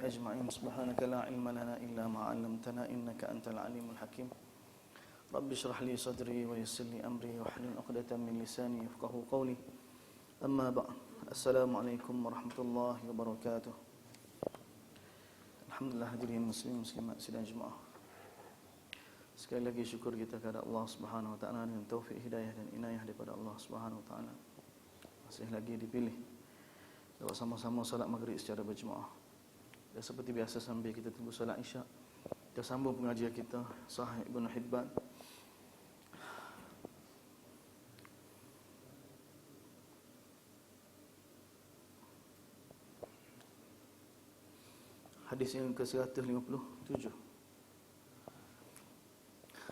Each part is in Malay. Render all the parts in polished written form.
أجمعين سبحانك لا علم لنا إلا ما علمتنا إنك أنت العليم الحكيم رب اشرح لي صدري ويسر لي أمري واحلل عقدة من لساني يفقهوا قولي أما بعد السلام عليكم ورحمة الله وبركاته. Alhamdulillah hadirin muslim muslimat sidang jemaah. Sekali lagi syukur kita kepada Allah Subhanahu wa taala dengan taufik hidayah dan inayah daripada Allah Subhanahu wa taala. Masih lagi dipilih dapat sama-sama salat maghrib secara berjemaah. Dan seperti biasa sambil kita tunggu salat isyak, kita sambung pengajian kita Sahih Ibn Hibban. Hadis yang ke-157.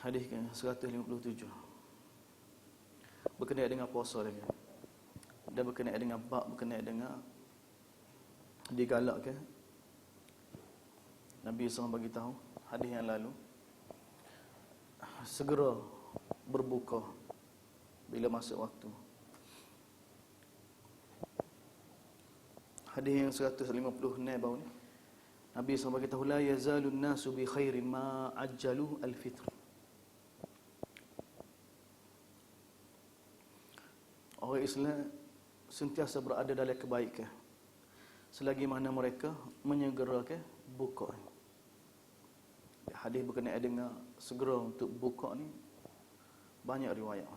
Hadis ke-157. Berkenaan dengan puasa lagi. Dan berkenaan dengan bab berkenaan dengan digalakkan. Nabi SAW bagi tahu hadis yang lalu, segera berbuka bila masuk waktu. Hadis yang 150 ni bau ni. Nabi SAW beritahu la yazalun nasu bi khairin ma ajjalu al-fitr. Orang Islam sentiasa berada dalam kebaikan selagi mana mereka menyegerakan buka. Hadis berkenaan dengan segera untuk buka ni banyak riwayat.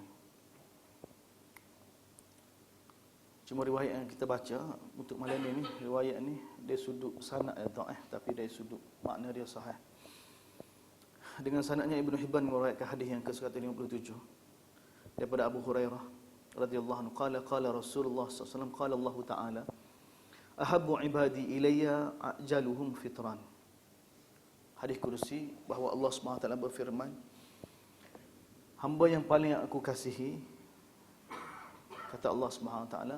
Cuma riwayat yang kita baca untuk malam ni riwayat ni dari sudut sanad dhaif tapi dari sudut makna dia sahih. Dengan sanadnya Ibnu Hibban meriwayatkan hadis yang ke-157 daripada Abu Hurairah radhiyallahu anhu qala Rasulullah sallallahu alaihi wasallam qala Allah taala ahabbu ibadi ilayya ajaluhum fitran. Hadis kursi bahawa Allah Subhanahu wa taala berfirman, hamba yang paling aku kasihi, kata Allah Subhanahu wa taala,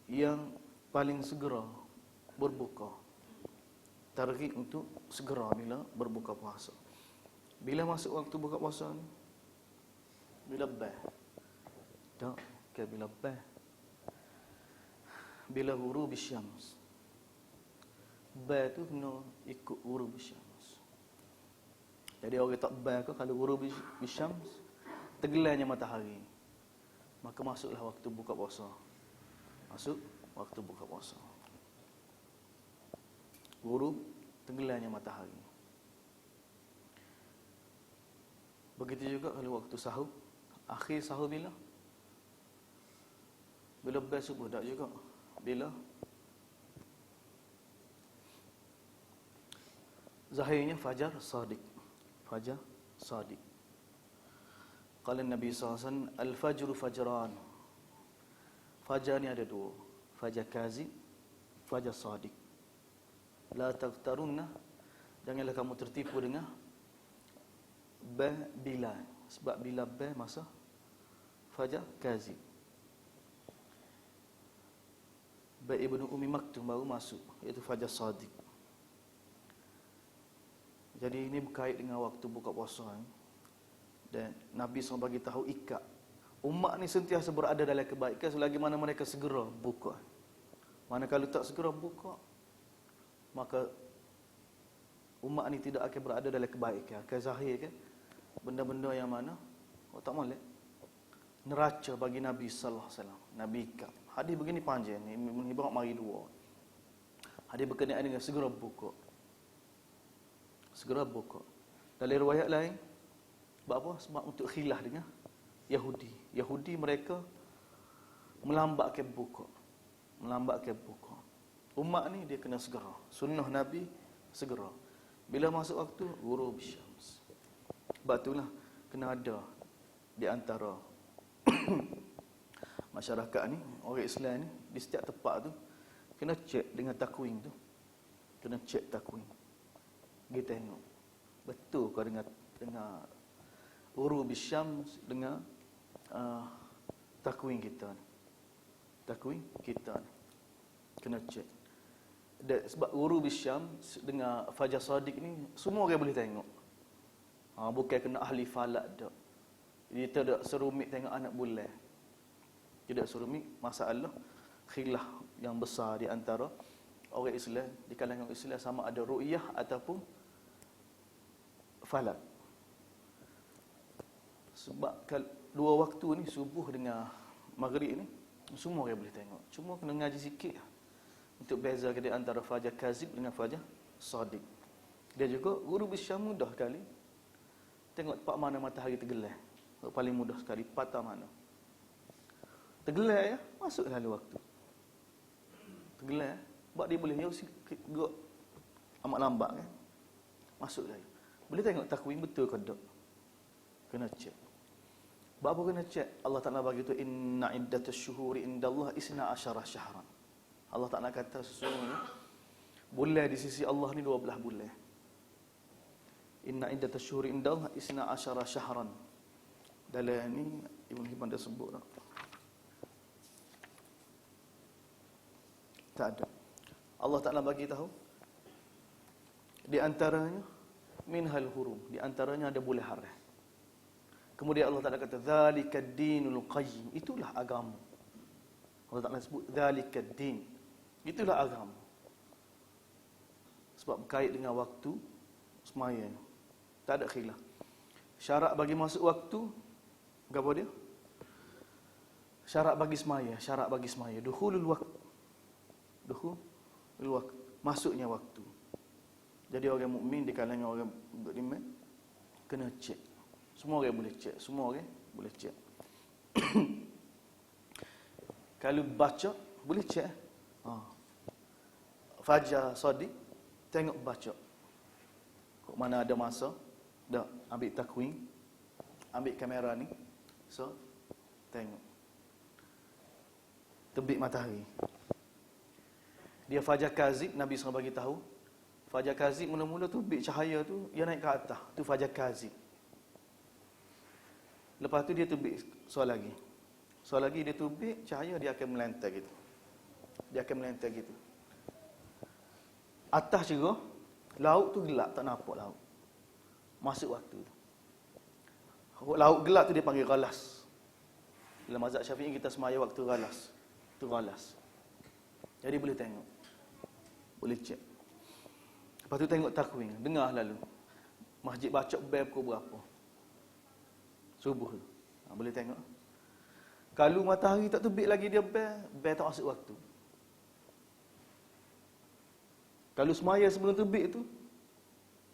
yang paling segera berbuka. Targhib untuk segera bila berbuka puasa. Bila masuk waktu buka puasa ni? Bila bah. Tak, ke bila bah. Bila ghurub syams. Bah tu kena ikut ghurub syams. Jadi orang tak bah ke kalau ghurub syams tenggelamnya matahari, maka masuklah waktu buka puasa. Masuk waktu buka puasa. Ghurub, tenggelamnya matahari. Begitu juga kalau waktu sahur. Akhir sahur bila? Bila lepas subuh tak juga. Bila? Zahirnya fajar sadiq. Fajar sadiq. Qala Nabi sallallahu alaihi wasallam al-fajru fajran. Fajar ni ada dua, fajar kazib, fajar sadiq. La taghtarunna, janganlah kamu tertipu dengan bila, sebab bila masa fajar kazib. Ibnu Ummi Maktum baru masuk, iaitu fajar sadiq. Jadi ini berkait dengan waktu buka puasa ni. Dan Nabi SAW bagi tahu ikat umat ni sentiasa berada dalam kebaikan selagi mana mereka segera buka. Manakala tak segera buka, maka umat ni tidak akan berada dalam kebaikan. Akan zahir kan benda-benda yang mana tak molek neraca bagi Nabi sallallahu alaihi wasallam. Nabi ikat. Hadis begini panjang ni, Ibn Hibban mari dua. Hadis berkenaan dengan segera buka. Segera buka. Dalam riwayat lain, sebab apa? Sebab untuk khilaf dengan Yahudi. Yahudi mereka melambatkan buka. Melambatkan buka. Umat ni dia kena segera. Sunnah Nabi segera. Bila masuk waktu ghurub syams. Sebab itulah kena ada di antara masyarakat ni, orang Islam ni di setiap tempat tu kena cek dengan takwim tu. Kena cek takwim. Kita tengok betul ke dengan ghurub syams dengan takwim kita ni. Takwim kita ni kena cek. Dan sebab ghurub syams dengan fajar sadiq ni semua orang boleh tengok. Bukan kena ahli falak dak. Dia tidak serumit tengok anak bulan. Tidak serumit masalah khilaf yang besar di antara orang Islam, di kalangan Islam sama ada ru'yah ataupun falak. Sebab dua waktu ni, subuh dengan maghrib ni, semua orang boleh tengok. Cuma kena ngaji sikit untuk bezakan dia antara fajar kazib dengan fajar sadiq. Dia juga guru bisyam mudah kali. Tengok tempat mana matahari tergelam. Paling mudah sekali, patah mana. Tergelam ya, masuk lalu waktu. Tergelam, sebab dia boleh gerak amat lambat kan. Masuk lalu. Boleh tengok takwim betul ke tak? Kena cek. Sebab apa kena cek? Allah Ta'ala bagi tu, inna iddatash syuhuri indallah isna asyara syahran. Allah Ta'ala kata sesungguhnya bulan di sisi Allah ni 12 bulan. Inna iddatash syuhuri indallah isna asyara syahran. Dalam ni Ibn Hibban dah sebut tak? Tak ada. Allah Ta'ala bagi tahu di antaranya minhal hurum, di antaranya ada bulan haram. Kemudian Allah Ta'ala kata zalikad dinul qayyim, itulah agama. Allah Ta'ala sebut zalikad din, itulah agama. Sebab berkait dengan waktu semaya, tak ada khilaf. Syarat bagi masuk waktu apa dia? Syarat bagi semaya, dukhulul waqt. Dukhulul waqt, masuknya waktu. Jadi orang mukmin di kalangan orang beriman kena cek. Semua orang boleh cek, semua orang boleh cek. Kalau baca boleh cek. Fajar sadiq tengok baca. Kok mana ada masa, dah ambil takwim, ambil kamera ni. So, tengok. Terbit matahari. Dia fajar kazib, Nabi SAW bagi tahu. Fajar kazib mula-mula tu terbit cahaya tu, dia naik ke atas. Tu fajar kazib. Lepas tu dia terbit soal lagi. Soal lagi dia terbit, cahaya dia akan melantar gitu. Dia akan melantar gitu. Atas cerah, laut tu gelap, tak nampak laut. Masuk waktu tu. Laut gelap tu dia panggil ghalas. Dalam mazhab Syafi'i kita semaya waktu ghalas. Tu ghalas. Jadi boleh tengok. Boleh cek. Lepas tu tengok takwim, dengar lalu. Masjid baca bel pukul berapa? Subuh tu. Boleh tengok. Kalau matahari tak terbit lagi dia bel tak masuk waktu. Kalau semaya sebelum terbit tu,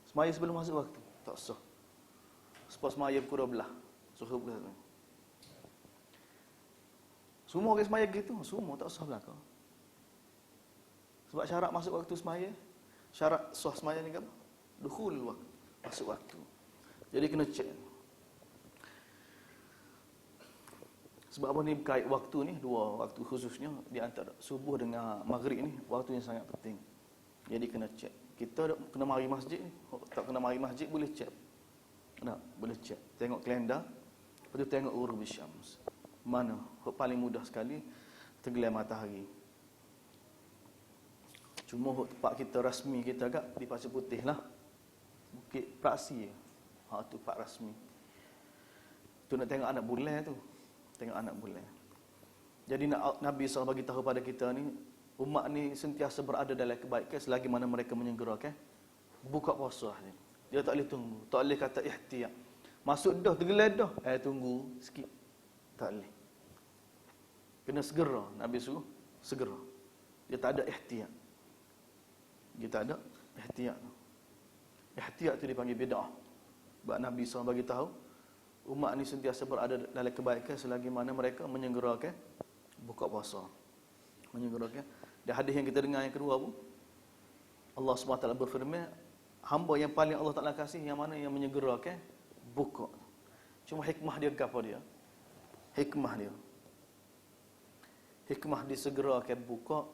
semaya sebelum masuk waktu, tak sah. Sebab semaya pukul 12. Suruh pukul 1. Semua orang semaya gitu, semua tak sah belakang. Sebab syarat masuk waktu semaya, syarat sah semaya ni apa? Dukhul waktu, masuk waktu. Jadi kena cek. Sebab apa ni berkait waktu ni, dua waktu khususnya di antara subuh dengan maghrib ni, waktu yang sangat penting. Jadi kena cek. Kita kena mari masjid ni, tak kena mari masjid boleh cek. Nak, boleh cek. Tengok kalender, lepas tu tengok ghurub syams. Mana? Paling mudah sekali tergelam matahari. Cuma tempat kita rasmi kita agak di Pasir Putih lah. Bukit Praksi. Tu tempat rasmi. Tu nak tengok anak bulan tu. Tengok anak bulan. Jadi Nabi SAW bagi tahu pada kita ni, umat ni sentiasa berada dalam kebaikan selagi mana mereka menyegerakan buka puasa ni. Dia tak boleh tunggu, tak boleh kata ihtiyat. Masuk dah, tergelam dah, tunggu sikit. Tak boleh. Kena segera, Nabi suruh segera. Dia tak ada ihtiyat. Dia tak ada ihtiyat. Ihtiyat tu dipanggil bid'ah. Sebab Nabi SAW bagi tahu, umat ni sentiasa berada dalam kebaikan selagi mana mereka menyegerakan buka puasa. Menyegerakan. Dan hadis yang kita dengar yang kedua pun, Allah SWT berfirman, hamba yang paling Allah Ta'ala kasih yang mana yang menyegerakan buka. Cuma hikmah dia apa dia? Hikmah dia. Hikmah disegerakan buka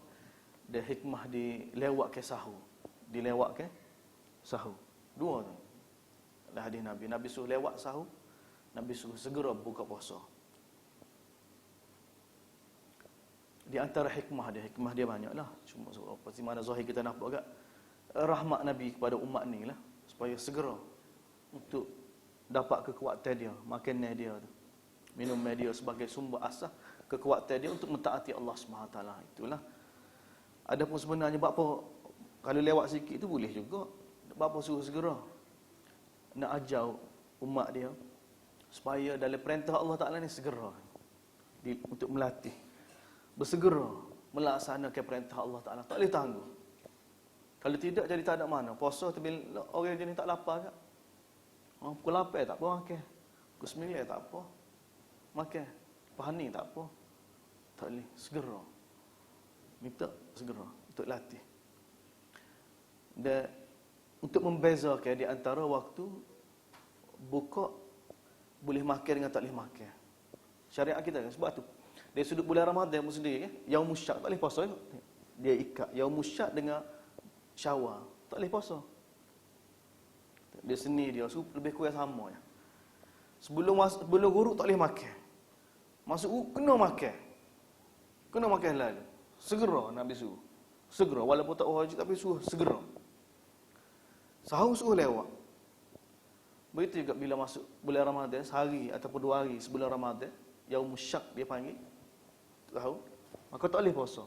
dan hikmah dilewatkan sahur. Dilewatkan sahur. Dua tu. Dah hadis Nabi. Nabi suruh lewat sahur, Nabi suruh segera buka puasa. Di antara hikmah dia banyaklah. Cuma pasti mana zahir kita nampak agak rahmat Nabi kepada umat ni lah, supaya segera untuk dapat kekuatan dia, makanan dia tu, minum dia sebagai sumber asas kekuatan dia untuk mentaati Allah SWT. Itulah Adapun sebenarnya bapa kalau lewat sikit tu boleh juga. Bapa suruh segera nak ajar umat dia supaya dalam perintah Allah Taala ni segera untuk melatih, bersegera melaksanakan perintah Allah Taala. Tak boleh tangguh. Kalau tidak jadi tak ada mana. Puasa tu bila orang jenis tak lapar kan. Pukul 8 tak apa makan. Pukul 9 tak apa makan. Pahani tak apa. Tak boleh. Segera. Minta segera untuk latih. Dan untuk membezakan di antara waktu buka boleh makan dengan tak boleh makan. Syariat kita kan. Sebab tu dari sudut bulan Ramadan pun sendiri kan. Yaumus Syak tak boleh puasa. Dia ikat Yaumus Syak dengan Syawal. Tak boleh puasa. Dia seni dia lebih kurang sama ya. Sebelum ghurub tak boleh makan. Masuk kena makan. Kena makan lalu. Segera Nabi suruh. Segera walaupun tak wajib tapi suruh segera. Sahur suruh lewat. Begitu juga bila masuk bulan Ramadan, sehari ataupun 2 hari sebelum Ramadan, Yaumus Syak dia panggil. Tahu? Maka tak boleh puasa.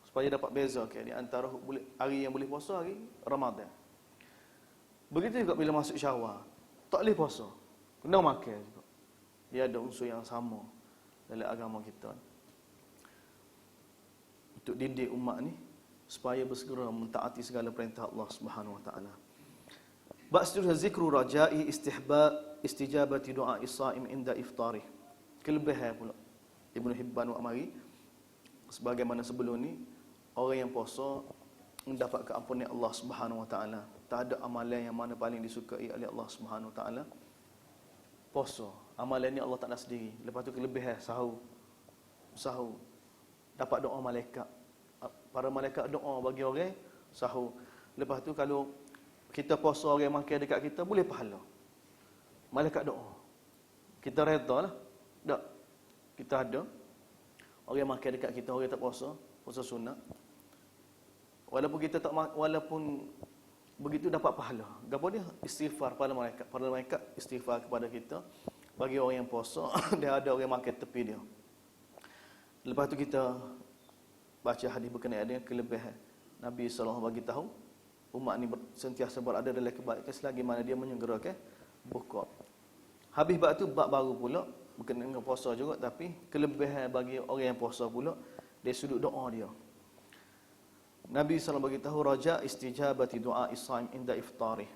Supaya dapat beza di antara hari yang boleh puasa, hari Ramadan. Begitu juga bila masuk Syawal, tak boleh puasa. Kena makan juga. Dia ada unsur yang sama dalam agama kita. Untuk didik umat ni supaya bersegera mentaati segala perintah Allah Subhanahu wa taala. Bab seterusnya zikru raja'i istijabati du'a as-sha'im inda iftarih. Kelebihan pula Ibnu Hibban wa Amari sebagaimana sebelum ni, orang yang puasa mendapat keampunan Allah Subhanahu wa taala. Tak ada amalan yang mana paling disukai oleh Allah Subhanahu wa taala. Puasa. Amalan ni Allah Taala sendiri. Lepas tu kelebihan sahur. Dapat doa malaikat. Para malaikat doa bagi orang sahur. Lepas tu kalau kita puasa orang makan dekat kita boleh pahala. Malaikat doa. Kita redalah. Tak. Kita ada orang makan dekat kita, orang tak puasa sunat. Walaupun begitu dapat pahala. Gapo dia? Istighfar pada malaikat. Para malaikat istighfar kepada kita. Bagi orang yang puasa, dia ada orang makan tepi dia. Lepas tu kita baca hadis berkenaan dengan kelebihan. Nabi SAW bagi tahu umat ni sentiasa berada dalam kebaikan selagi mana dia menyegerakan buka. Habis bab tu bab baru pula berkenaan dengan puasa juga, tapi kelebihan bagi orang yang puasa pula dari sudut doa dia. Nabi SAW bagi tahu raja istijabati du'a as-shaim inda iftarih.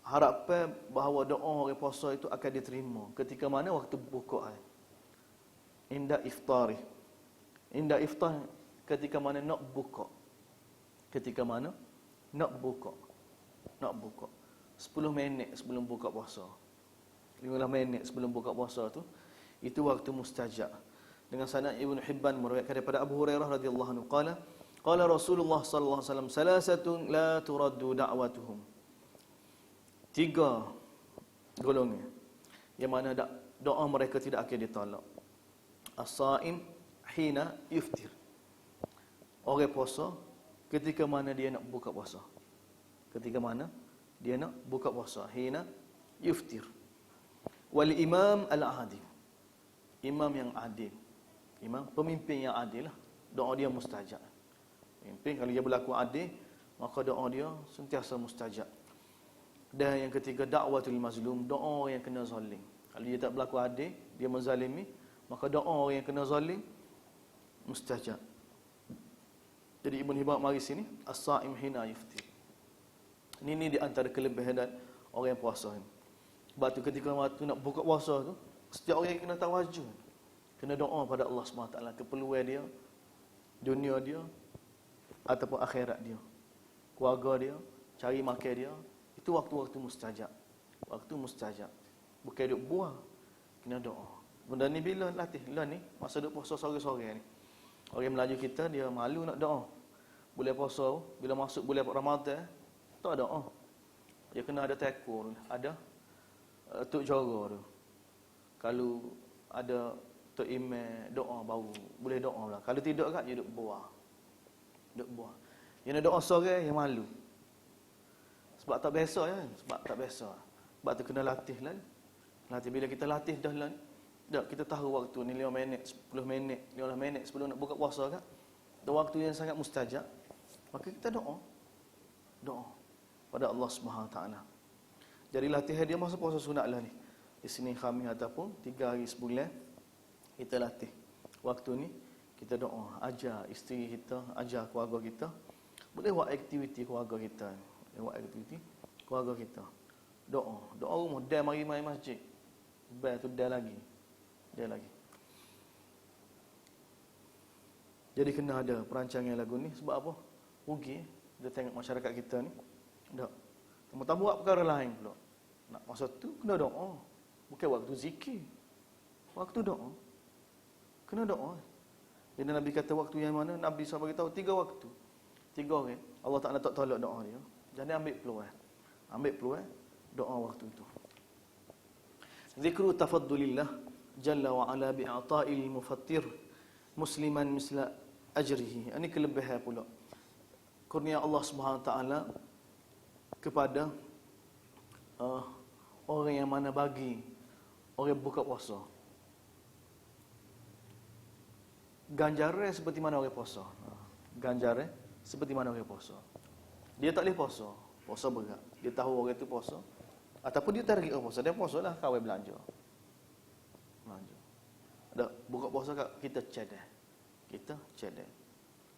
Harapan bahawa doa orang puasa itu akan diterima ketika mana waktu buka. Inda iftarih. Inda iftar ketika mana nak buka. Ketika mana nak buka. Nak buka. 10 minit sebelum buka puasa. 15 minit sebelum buka puasa tu itu waktu mustajab. Dengan sanad Ibnu Hibban meriwayatkan daripada Abu Hurairah radhiyallahu anhu qala Rasulullah sallallahu alaihi wasallam salasatun la turaddu da'watuhum. 3 golongan yang mana doa mereka tidak akan ditolak. As-shaim hina yuftir. Orang puasa ketika mana dia nak buka puasa. Ketika mana dia nak buka puasa, hina yuftir. Wal imam al-adil. Imam yang adil. Imam pemimpin yang adil lah. Doa dia mustajab. Pemimpin kalau dia berlaku adil, maka doa dia sentiasa mustajab. Dan yang ketiga dakwatul mazlum, doa yang kena zalim. Kalau dia tak berlaku adil, dia menzalimi, maka doa yang kena zalim mustajab. Jadi Ibn Hibban mari sini as-shaim hina yuftir. Ini di antara kelebihan dan orang yang puasa ni. Sebab tu ketika waktu nak buka puasa tu, setiap orang kena tawajud. Kena doa pada Allah SWT keperluan dia, dunia dia ataupun akhirat dia, keluarga dia, cari makan dia. Itu waktu-waktu mustajab. Waktu mustajab. Bukan duk buah, kena doa. Benda ni bila latih lah ni, masa duk puasa sore-sore ni. Orang Melayu kita dia malu nak doa. Bulan puasa, bila masuk bulan Ramadan, tak doa. Dia kena ada takur, ada tuk jara tu. Kalau ada tuk imam doa baru boleh doa lah. Kalau tidak kan dia duk buah. Duk buah. Dia nak doa sore yang malu. Sebab tak biasa ya, sebab tak biasa. Sebab tu kena latih lah. Latih bila kita latih dah lah, Tak, kita tahu waktu ni 5 minit, 10 minit, 15 minit sebelum nak buka puasa kan. Dan waktu yang sangat mustajab. Maka kita doa. Doa pada Allah Subhanahu taala. Jadi latihan dia masa puasa sunat lah ni. Isnin, Khamis ataupun 3 hari sebulan kita latih. Waktu ni kita doa, ajar isteri kita, ajar keluarga kita. Boleh buat aktiviti keluarga kita. Boleh buat aktiviti keluarga kita. Doa, doa rumah, dan mari-mari masjid. Bel tu dah lagi. Dia lagi. Jadi kena ada perancangan lagu ni sebab apa? Rugi dia tengok masyarakat kita ni. Tak. Tentang buat perkara lain pula. Nak masa tu kena doa. Bukan waktu zikir. Waktu doa. Kena doa. Jadi Nabi kata waktu yang mana? Nabi SAW beritahu 3 waktu. 3 orang. Allah Ta'ala tak tolak doa dia. Jadi ambil peluang. Ambil peluang doa waktu itu. Zikru tafaddulillah jalla wa ala bi'ata'il mufattir musliman misla ajrihi. Ini kelebihan pula kurnia Allah Subhanahu wa taala kepada orang yang mana bagi orang buka puasa ganjaran seperti mana orang puasa. Ganjaran seperti mana orang puasa. Dia tak boleh puasa, puasa berat. Dia tahu orang itu puasa ataupun dia tarik puasa, dia puasalah kawai belanja. Dah buka puasa kat kita cadang. Kita cadang.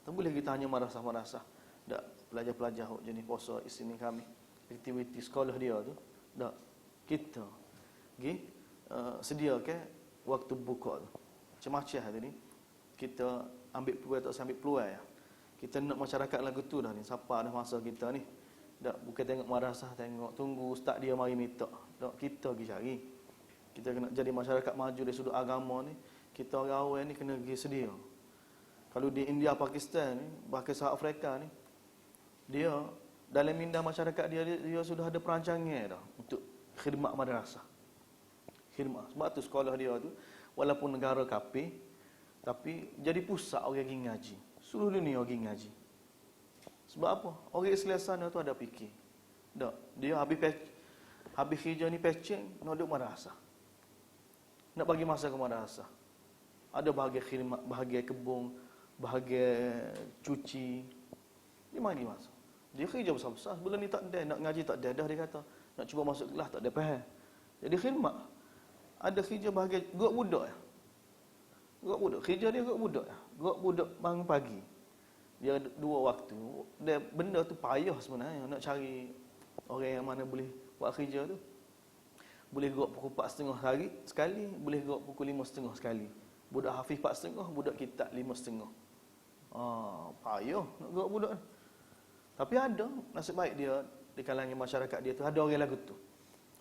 Tak boleh kita hanya marasah-marasah. Dak pelajar-pelajar jenis puasa Isnin kami. Aktiviti sekolah dia tu dak kita pergi sediakan waktu buka tu. Macam-macam tadi. Kita ambil peluang tak ambil peluang ya. Kita nak masyarakat lagu tu dah ni. Siapa dah masa kita ni. Dak bukan tengok marasah, tengok tunggu ustaz dia mari minta. Dak kita pergi cari. Kita kena jadi masyarakat maju dari sudut agama ni. Kita orang awal ni kena pergi sedia. Kalau di India, Pakistan ni, bahkan South Africa ni, dia dalam minda masyarakat dia sudah ada perancangan dah untuk khidmat madrasah. Khidmat. Sebab tu sekolah dia tu walaupun negara kafir tapi jadi pusat orang pergi ngaji. Seluruh dunia pergi ngaji. Sebab apa? Orang Islam sana tu ada fikir. Tak, dia habis kerja ni pecing nak duduk madrasah. Nak bagi masa ke madrasah. Ada bahagian khidmat, bahagian kebun, bahagian cuci. Di mana dia masuk? Dia kerja besar-besar. Sebelum ni tak ada, nak ngaji tak ada. Dah dia kata, nak cuba masuk kelas tak ada faham. Jadi khidmat. Ada kerja bahagian gerak budak ya. Gerak budak. Kerja dia gerak budak ya. Gerak budak bangun pagi. Dia ada 2 waktu. Dia benda tu payah sebenarnya. Nak cari orang yang mana boleh buat kerja tu. Boleh gerak pukul 4.30 hari sekali, boleh gerak pukul 5.30 sekali. Budak hafiz 4.30, budak kitab 5.30. Payah nak gerak budak. Tapi ada nasib baik dia di kalangan masyarakat dia tu ada orang lagu tu.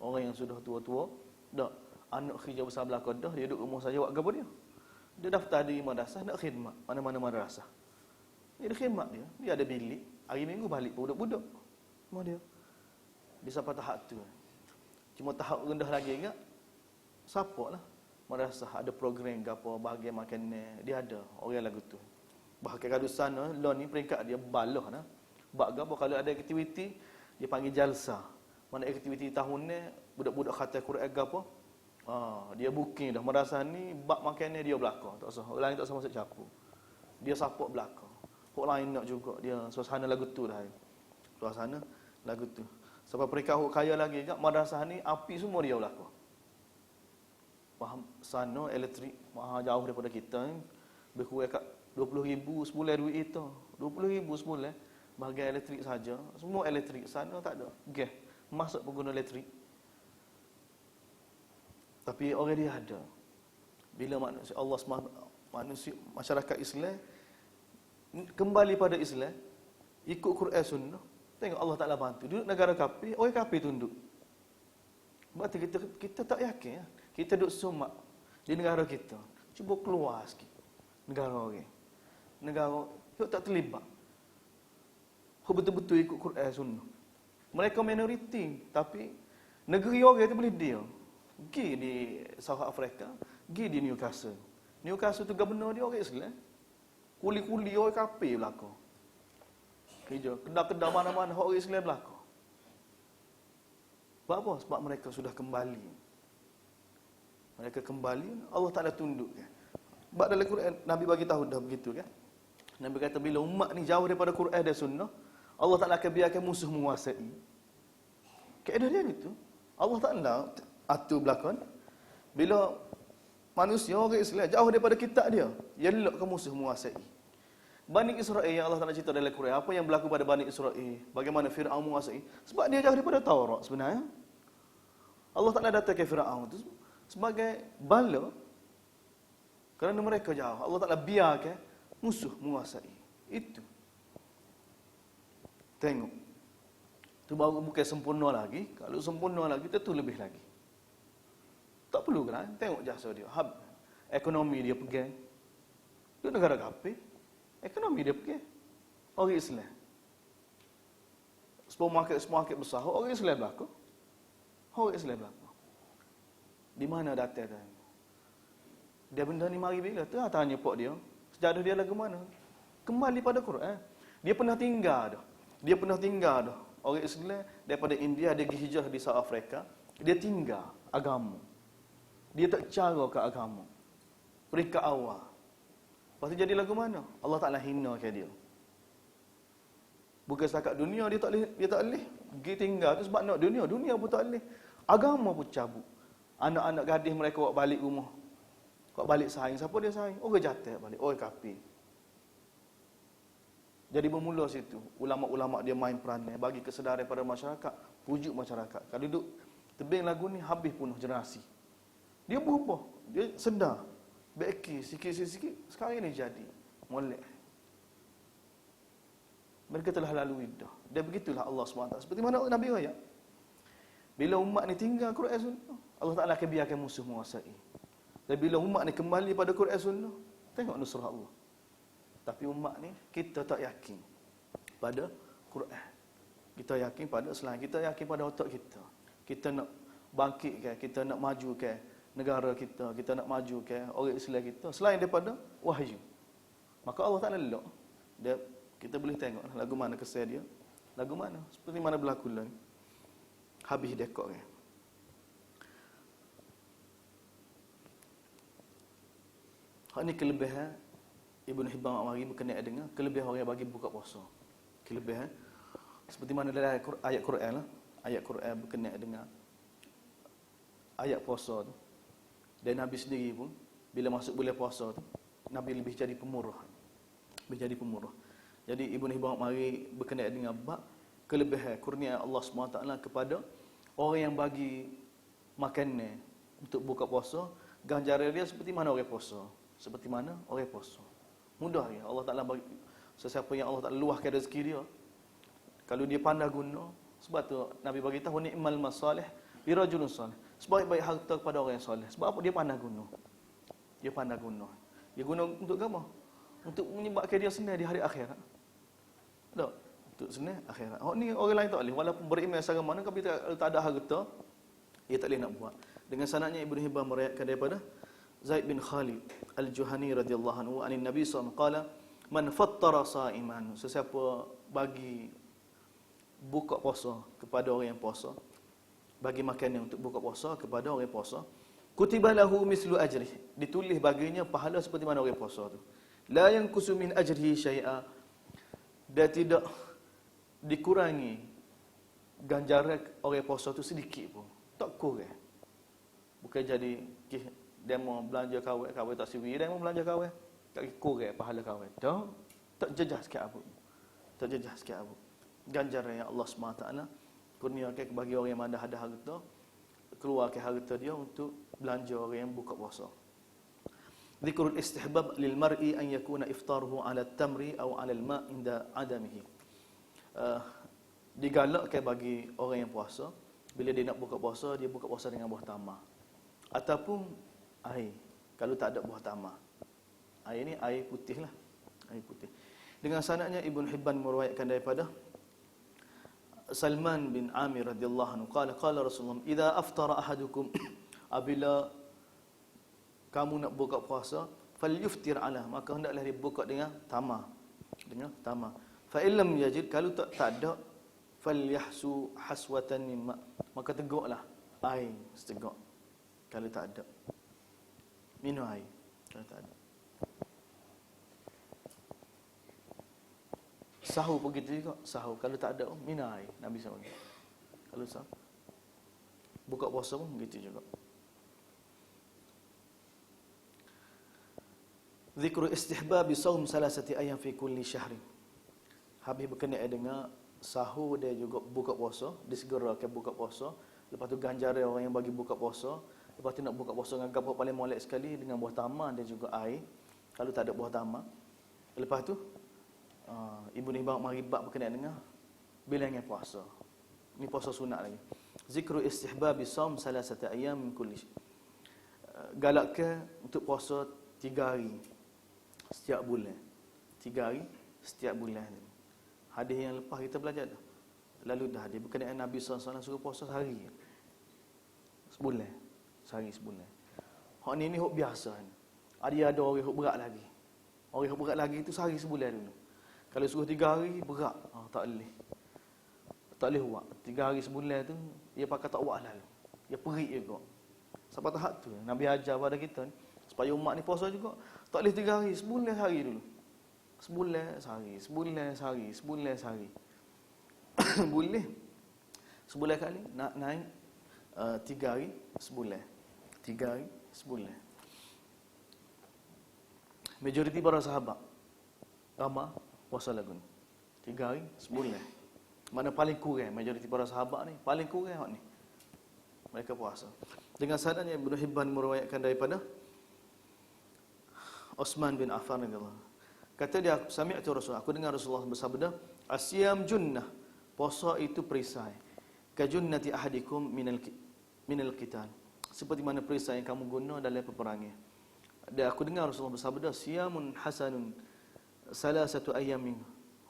Orang yang sudah tua-tua, dak anak kerja besar belakang dah, dia duduk rumah saja buat gapo dia. Dia daftar di madrasah nak khidmat, mana-mana madrasah. Dia ada khidmat dia. Dia ada bilik, hari Minggu balik budak-budak. Rumah dia. Bisa sampai tahap tu. Cuma tahap rendah lagi enggak? Support lah. Madrasah ada program ke apa, bahagian makanan, dia ada orang lagu tu. Bahkan kalau sana, lon ni peringkat dia balah nah. Bak apa kalau ada aktiviti, dia panggil jalsa. Mana aktiviti tahun ni, budak-budak khatam Quran ke apa? Dia booking dah madrasah ni, bak makanan dia belakang, tak usah. Orang lain tak usah masuk campur. Dia support belakang. Orang lain nak juga dia suasana lagu tu dah. Suasana lagu tu. Sebab peringkat kaya lagi kat madrasah ni api semua dia belakang. Faham sana elektrik mahal jauh daripada kita ni. Berkurang kat 20,000 sebulan duit itu. 20,000 sebulan bahagian elektrik saja. Semua elektrik sana tak ada. Gas masuk pengguna elektrik. Tapi orang dia ada. Bila manusia Allah manusia masyarakat Islam kembali pada Islam, ikut Quran Sunnah, tengok Allah Taala bantu. Duduk negara kafir, orang kafir tunduk. Berarti kita tak yakin ya. Kita duduk sumak di negara kita. Cuba keluar sikit. Negara orang. Negara yuk tak terlibat. Betul-betul ikut Quran Sunnah. Mereka minoriti, tapi negeri orang itu boleh dia. Pergi di South Africa, pergi di Newcastle. Newcastle tu gubernur dia orang Islam. Kuli-kuli orang kafir belakang. Kerja kedai-kedai mana-mana orang Islam belakang. Sebab apa? Sebab mereka sudah kembali Mereka kembali, Allah Ta'ala tundukkan. Sebab dalam Quran, Nabi bagi tahu dah begitu kan. Nabi kata bila umat ni jauh daripada Quran dan Sunnah, Allah Ta'ala akan biarkan musuh menguasai. Kaedah dia gitu. Allah Ta'ala atur belakang. Bila manusia, orang Islam jauh daripada kitab dia, elokkan musuh menguasai. Bani Israel yang Allah Ta'ala cerita dalam Quran, apa yang berlaku pada Bani Israel, bagaimana Fir'aun menguasai, sebab dia jauh daripada Taurat sebenarnya. Allah Ta'ala datang ke Fir'aun itu sebagai bala kerana mereka jauh. Allah Ta'ala biarkan musuh menguasai. Itu. Tengok. Itu baru bukan sempurna lagi. Kalau sempurna lagi, tentu lebih lagi. Tak perlu kan? Tengok jasa dia. Ekonomi dia pegang. Dia negara kapir. Ekonomi dia pegang. Orang Islam. Supermarket besar. Orang Islam berlaku. Orang Islam berlaku. Di mana datang? Dia benda ni mari bila? Tu tanya pok dia. Sejarah dia lagu mana? Kembali pada Quran. Dia pernah tinggal dah. Orang Islam daripada India, dia pergi hijrah di South Africa. Dia tinggal agama. Dia tak cara ke agama. Peringkat awal. Lepas tu jadi lagu mana? Allah Ta'ala hina ke dia. Bukan setakat dunia dia tak boleh. Pergi tinggal tu sebab nak dunia pun tak boleh. Agama pun cabut. Anak-anak gadis mereka bawa balik rumah. Bawa balik saing. Siapa dia saing? Orang jatuh balik. Orang kafir. Jadi bermula situ. Ulama-ulama dia main peranan. Bagi kesedaran pada masyarakat. Pujuk masyarakat. Kalau duduk tebing lagu ni, habis penuh generasi. Dia berubah. Dia sedar. Beki sikit-sikit. Sekarang ini jadi. Molek. Mereka telah lalui dah. Dan begitulah Allah SWT. Seperti mana Nabi Raya. Bila umat ni tinggal Quran Sunnah, Allah Ta'ala akan biarkan musuh menguasai. Dan bila umat ni kembali pada Quran Sunnah, tengok nusrah Allah. Tapi umat ni, kita tak yakin pada Quran. Kita yakin pada selain. Kita yakin pada otak kita. Kita nak bangkit ke, kita nak maju ke negara kita nak maju ke orang Islam kita selain daripada wahyu. Maka Allah Ta'ala elok. Dia, kita boleh tengok lagu mana kesal dia. Lagu mana? Seperti mana berlaku lah. Habis dekok kan. Hak ni kelebihan Ibn Hibban mari berkenaan dengan kelebihan orang yang bagi buka puasa. Kelebihan seperti mana dalam ayat Quran lah. Ayat Quran berkenaan dengan ayat puasa tu. Dan Nabi sendiri pun bila masuk bulan puasa tu, Nabi lebih jadi pemurah. Jadi Ibn Hibban mari berkenaan dengan bab kelebihan kurnia Allah SWT kepada orang yang bagi makanan untuk buka puasa, ganjaran dia seperti mana orang puasa. Seperti mana orang puasa. Mudah ya. Allah Ta'ala bagi sesiapa yang Allah Ta'ala luahkan rezeki dia. Kalau dia pandai guna, sebab tu Nabi bagi tahu ni'mal masalih li rajulun salih. Sebaik-baik harta kepada orang yang soleh. Sebab apa? Dia pandai guna. Dia guna untuk apa? Untuk menyebabkan dia senang di hari akhirat. Tak? Untuk senang akhirat. Ni orang lain tak boleh. Walaupun beriman secara mana, tapi tak ada harta, dia tak boleh nak buat. Dengan sanadnya Ibn Hibban meriwayatkan daripada Zaid bin Khalid Al-Juhani radhiyallahu anhu anin Nabi SAW qala man fattara sa'iman, sesiapa bagi buka puasa kepada orang yang puasa, bagi makanan untuk buka puasa kepada orang yang puasa, kutiba lahu mislu ajrih, ditulis baginya pahala seperti mana orang puasa tu. La yanqusu min ajrihi syai'a, dan tidak dikurangi ganjaran orang puasa tu sedikit pun. Tak kurang. Bukan jadi demo belanja kawan tak siwi, demo belanja kawan tak kurang pahala kawan. Tak jejah sikit apa. Ganjaran yang Allah SWT kurniakan bagi orang yang ada harta, keluarkan harta dia untuk belanja orang yang buka puasa. Dzikrul istihbab lil mar'i an yakuna iftaruhu 'ala at-tamri aw 'ala al-ma' inda 'adamihi. Digalakkan bagi orang yang puasa, bila dia nak buka puasa, dia buka puasa dengan buah tamar ataupun air. Kalau tak ada buah tamar, air ni air putih lah, air putih. Dengan sanadnya Ibn Hibban meriwayatkan daripada Salman bin Amir radhiyallahu anhu qala Rasulullah idza aftara ahadukum, apabila kamu nak buka puasa, falyuftir ala, maka hendaklah dia buka dengan tamar. Fa illam yajid, kalau tak ada, falyahsu haswatan mimma, maka teguklah air seteguk kalau tak ada. minum air. Kalau tak ada. Sahur pun gitu juga. Sahur kalau tak ada minum air. Nabi SAW. Kalau sahur. Buka puasa pun begitu juga. Zikru istihbab saum salasati ayyam fi kulli syahrin. Habis berkenaan dengan sahur dia juga buka puasa, disegerakan buka puasa. Lepas tu ganjaran orang yang bagi buka puasa. Lepas tu nak buka puasa dengan gapo paling molek sekali dengan buah tamar dan juga air. Kalau tak ada buah tamar. Lepas tu Ibnu Hibban maribak berkenaan dengan bilangan puasa. Ini puasa sunat lagi. Zikru istihbab saum salasati ayyam min kulli. Galakkan untuk puasa 3 hari setiap bulan. 3 hari setiap bulan. Hadis yang lepas kita belajar dah. Lalu dah hadis berkenaan Nabi SAW suruh puasa sehari. Sebulan. Sehari sebulan. Hak ni hak biasa ni. Ada orang hak berat lagi. Orang hak berat lagi tu sehari sebulan dulu. Kalau suruh 3 hari berat. Tak boleh. Tak boleh buat. 3 hari sebulan tu dia pakai tak buat lalu. Dia perik juga. Sampai tahap tu Nabi ajar pada kita ni, supaya umat ni puasa juga. Tak boleh 3 hari, sebulan sehari dulu. Sebulan sehari, sebulan sehari, sebulan sehari. Boleh. Sebulan kali nak naik 3 hari sebulan. 3 hari sebulan. Majoriti para sahabat ramai puasa lagu ni. 3 hari sebulan. Mana paling kurang majoriti para sahabat ni, paling kurang hak ni. Mereka puasa. Dengan sanadnya Ibnu Hibban meriwayatkan daripada Utsman bin Affan radhiyallahu. Kata dia, sami'tu Rasul, aku dengar Rasulullah bersabda, asyam junnah, puasa itu perisai. Ka junnati ahadikum minal qital. Seperti mana perisai yang kamu guna dalam peperangan. Dan aku dengar Rasulullah bersabda, siyamun hasanun salasatu ayyamin.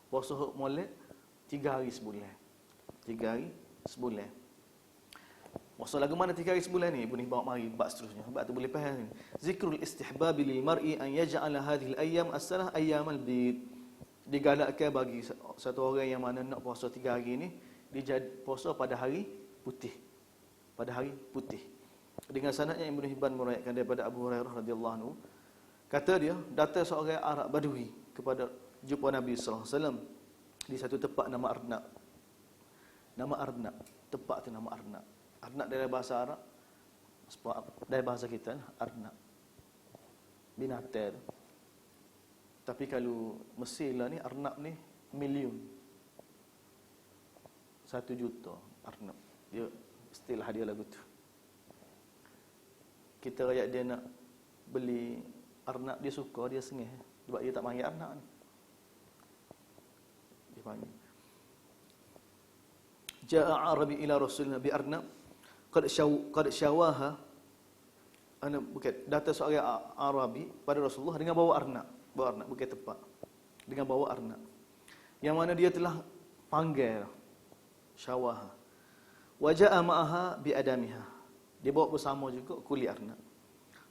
Puasa molek 3 hari sebulan. 3 hari sebulan. Puasa lagu mana 3 hari sebulan ni? Ibnu Hibban mari bab seterusnya. Bab tu boleh faham ni. Zikrul istihbab lil mar'i an yaj'ala hadhihi al-ayyam as-salah ayyamal bid. Digalakkan bagi satu orang yang mana nak puasa 3 hari ni, dia puasa pada hari putih. Pada hari putih. Dengan sanadnya Ibnu Hibban meriwayatkan daripada Abu Hurairah radhiyallahu anhu, kata dia, datang seorang Arab Badui kepada jumpa Nabi sallallahu alaihi wasallam di satu tempat nama Arnab. Nama Arnab, tempat tu nama Arnab. Arnab dari bahasa Arab, dari bahasa kita Arnab, binatang. Tapi kalau Mesir lah ni, Arnab ni million, 1 juta Arnab. Dia istilah dia lagu tu. Kita rakyat dia nak beli Arnab, dia suka, dia sengih. Sebab dia tak panggil Arnab ni. Dia panggil. Ja'a Arabi ila Rasulullah bi Arnab qad syawaha. Bukan, datang seorang Arabi pada Rasulullah dengan bawa Arnab. Bawa Arnab, bukan tepat. Dengan bawa Arnab. Yang mana dia telah panggil syawaha. Wa ja'a ma'aha bi adamiha. Dia bawa bersama juga kulit Arnab.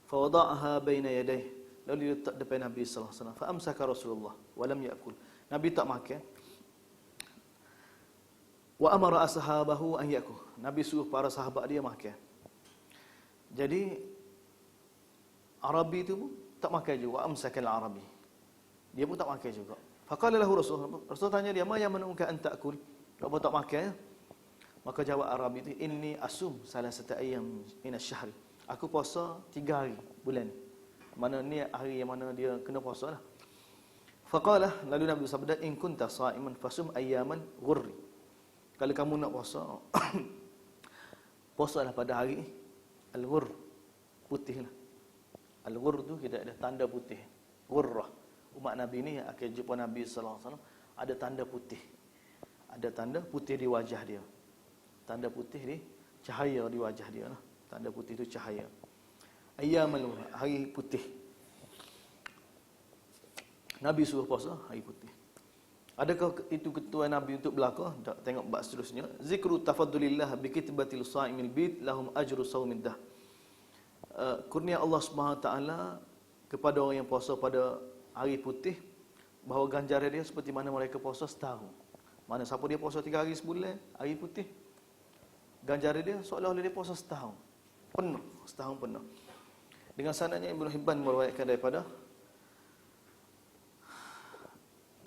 Fa wada'aha baina yadayhi. Lalu dia letak depan Nabi sallallahu alaihi wasallam. Fa amsaka Rasulullah wa lam ya'kul. Nabi tak makan. Wa amara ashabahu an yakul. Nabi suruh para sahabat dia makan. Jadi Arabi tu pun tak makan juga. Amsakal Arabi. Dia pun tak makan juga. Faqala lahu Rasul tanya dia, "Ma yamanuka an ta'kul?" Apa tak makan ya? Maka jawab Arabi tu, "Inni asum salasata ayyam min asy-syahr." Aku puasa 3 hari bulan. Mana ni hari yang mana dia kena puasa lah. Faqala, lalu Nabi bersabda, "In kunta sha'iman fasum ayyaman ghurri." Kalau kamu nak puasa, puasalah pada hari al-ghurr, putih lah. Al-ghurr tu kita ada tanda putih. Ghurrah. Umat Nabi ni akan jumpa Nabi sallallahu alaihi wasallam ada tanda putih. Ada tanda putih di wajah dia. Tanda putih di cahaya di wajah dia lah. Tanda putih tu cahaya. Ayyamul hari putih. Nabi suruh puasa hari putih. Adakah itu ketua Nabi untuk belaka? Tak, tengok bab seterusnya. Zikru tafaddulillah bi kitbatil shaimil bid lahum ajru saumiddah. Kurnia Allah Subhanahu taala kepada orang yang puasa pada hari putih, bahawa ganjaran dia seperti mana mereka puasa setahun. Mana siapa dia puasa 3 hari sebulan, hari putih, ganjaran dia seolah-olah dia puasa setahun penuh, setahun penuh. Dengan sanadnya Ibnu Hibban meriwayatkan daripada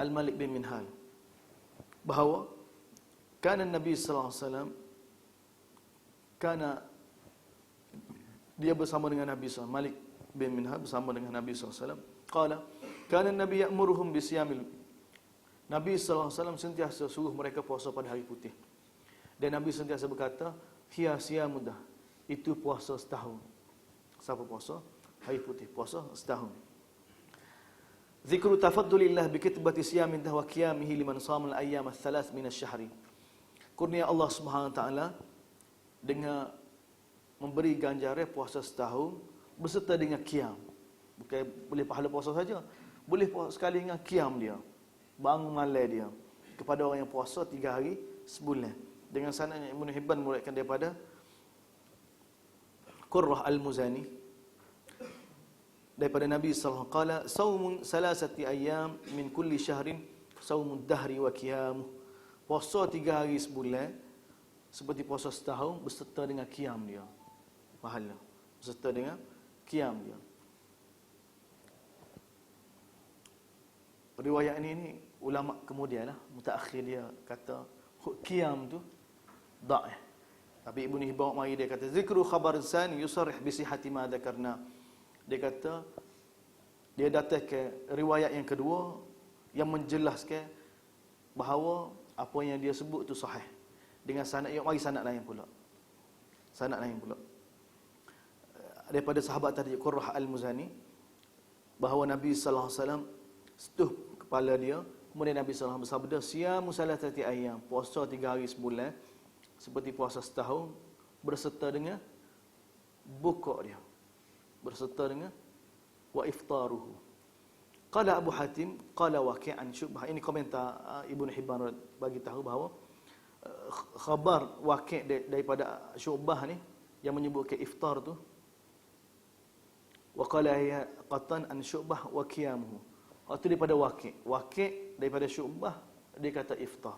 Al-Malik bin Minhal bahawa kana Nabi sallallahu alaihi wasallam kana dia bersama dengan Nabi SAW, Malik bin Minhal bersama dengan Nabi SAW. Qala, kana Nabi ya'muruhum bisiyamil. Nabi SAW sentiasa suruh mereka puasa pada hari putih. Dan Nabi sentiasa berkata, hiya siyamudah, itu puasa setahun. Siapa puasa? Hari putih, puasa setahun. Zikru tafaddulillah bi kitbati siyamin wa qiyamihi liman shama al-ayyam ats-tsalath min asy-syahri. Kurnia Allah Subhanahu wa taala dengan memberi ganjaran puasa setahun berserta dengan qiyam. Bukan boleh pahala puasa saja, boleh puasa sekali dengan qiyam dia. Bangun malam dia kepada orang yang puasa 3 hari sebulan. Dengan sanadnya Ibnu Hibban meriwayatkan daripada Qurrah Al-Muzani daripada Nabi sallallahu alaihi wasallam, qala saumun salasati ayyam min kulli syahrin saumud dahri wa qiyamuh. Puasa 3 hari sebulan seperti puasa setahun berserta dengan qiyam dia. Pahala berserta dengan qiyam dia. Riwayat ini ulama kemudianlah mutaakhir dia kata qiyam tu dhaif. Tapi Ibnu Hibban mari dia kata zikru khabar sani yusarrih bi sihhati ma dzakarna. Dia kata dia datang ke riwayat yang kedua yang menjelaskan bahawa apa yang dia sebut tu sahih dengan sanad yang mari sanad lain pula. Sanad lain pula. Daripada sahabat tadi Qurrah Al-Muzani bahawa Nabi sallallahu alaihi wasallam setuh kepala dia, kemudian Nabi sallallahu alaihi wasallam bersabda, siyamu salatati ayyam, puasa 3 hari sebulan seperti puasa setahun berserta dengan buka dia, berserta dengan wa iftaruhu. Qala Abu Hatim qala waqi'an syubhah. Ini komentar Ibnu Hibban bagi tahu bahawa khabar waqi' daripada syubhah ni yang menyebutkan iftar tu, wa qala ya qatan an syubhah wa qiyamuhu. Itu daripada waqi' daripada syubhah dia kata iftar.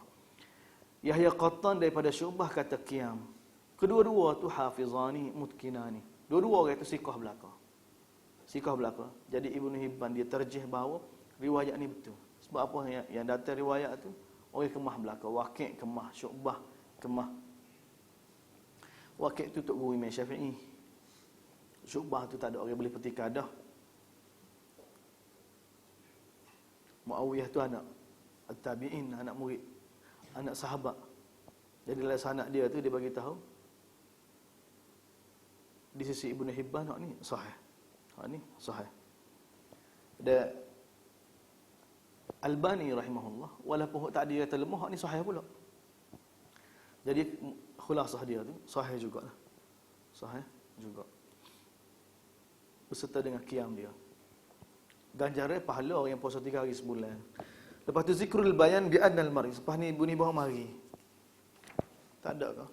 Yahya Qattan daripada syubhah kata qiyam. Kedua-dua tu hafizani mutkinani. Dua-dua orang itu siqah belaka. Siqah belaka. Jadi Ibnu Hibban dia terjih bahawa riwayat ni betul. Sebab apa yang datang riwayat tu orang kemah belaka, waqi' kemah, syubhah kemah. Waqi' tu tok guru Imam Syafi'i. Syubhah tu tak ada orang boleh petikan dah. Muawiyah tu anak at-tabi'in, anak murid, anak sahabat. Jadi dalam sanad dia tu dia bagi tahu di sisi Ibnu Hibban hak ni sahih. Hak ni sahih. Dan Albani rahimahullah walaupun tak dia kata lemah, hak ni sahih pula. Jadi khulasah dia tu sahih jugalah. Sahih juga. Beserta dengan qiyam dia. Ganjaran pahala orang yang puasa 3 hari sebulan. Lepas tu zikrul bayan bi annal mari. Lepas ni bunyi bawa mari. Tak ada ke?